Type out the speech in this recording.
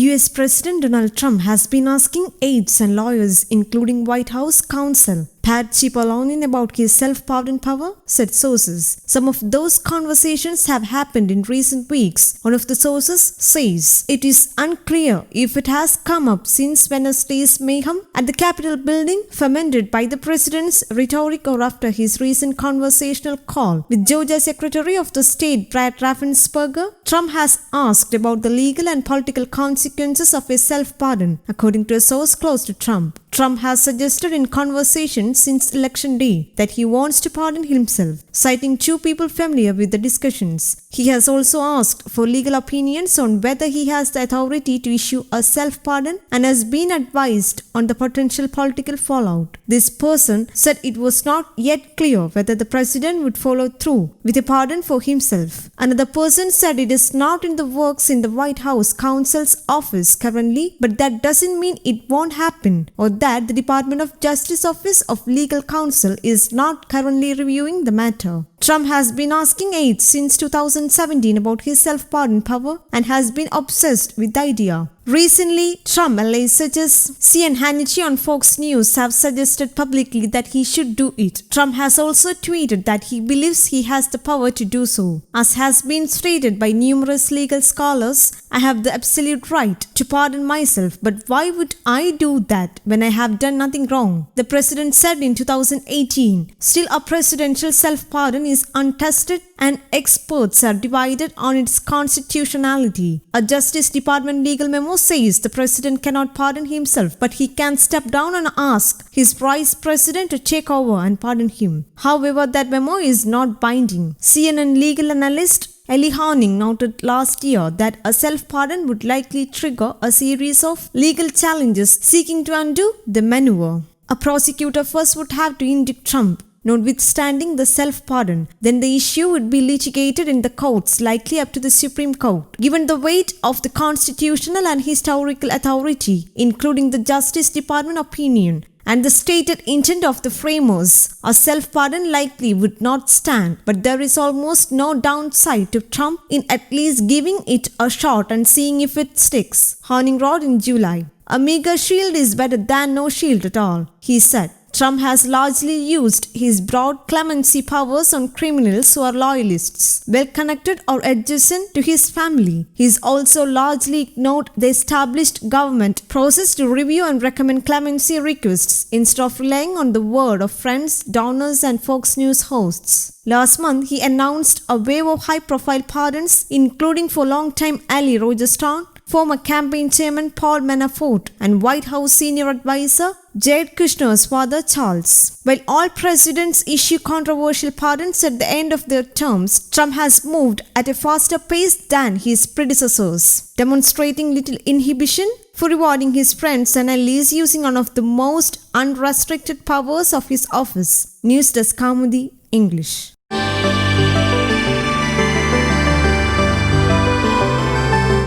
US President Donald Trump has been asking aides and lawyers, including White House counsel Pat Cipollone, about his self-pardon power, said sources. Some of those conversations have happened in recent weeks. One of the sources says it is unclear if it has come up since Wednesday's mayhem at the Capitol building, fomented by the president's rhetoric, or after his recent conversational call with Georgia Secretary of the State Brad Raffensperger. Trump has asked about the legal and political consequences of a self-pardon, according to a source close to Trump. Trump has suggested in conversations since Election Day that he wants to pardon himself, citing two people familiar with the discussions. He has also asked for legal opinions on whether he has the authority to issue a self-pardon and has been advised on the potential political fallout. This person said it was not yet clear whether the president would follow through with a pardon for himself. Another person said it is not in the works in the White House counsel's office currently, but that doesn't mean it won't happen, or that the Department of Justice Office of Legal Counsel is not currently reviewing the matter. Trump has been asking aides since 2017 about his self-pardon power and has been obsessed with the idea. Recently, Trump allies such as C and Hannity on Fox News have suggested publicly that he should do it. Trump has also tweeted that he believes he has the power to do so. As has been stated by numerous legal scholars, I have the absolute right to pardon myself, but why would I do that when I have done nothing wrong? The president said in 2018. Still, a presidential self-pardon is untested and experts are divided on its constitutionality. A Justice Department legal memo says the president cannot pardon himself, but he can step down and ask his vice president to take over and pardon him. However, that memo is not binding. CNN legal analyst Ellie Horning noted last year that a self-pardon would likely trigger a series of legal challenges seeking to undo the maneuver. A prosecutor first would have to indict Trump. Notwithstanding the self-pardon, then the issue would be litigated in the courts, likely up to the Supreme Court. Given the weight of the constitutional and historical authority, including the Justice Department opinion, and the stated intent of the framers, a self-pardon likely would not stand, but there is almost no downside to Trump in at least giving it a shot and seeing if it sticks, Horning wrote in July. A meager shield is better than no shield at all, he said. Trump has largely used his broad clemency powers on criminals who are loyalists, well-connected or adjacent to his family. He has also largely ignored the established government process to review and recommend clemency requests instead of relying on the word of friends, donors, and Fox News hosts. Last month, he announced a wave of high-profile pardons, including for longtime ally Roger Stone, former campaign chairman Paul Manafort, and White House senior advisor Jared Kushner's father Charles. While all presidents issue controversial pardons at the end of their terms, Trump has moved at a faster pace than his predecessors, demonstrating little inhibition for rewarding his friends and allies using one of the most unrestricted powers of his office. News Desk Kaumudy, English.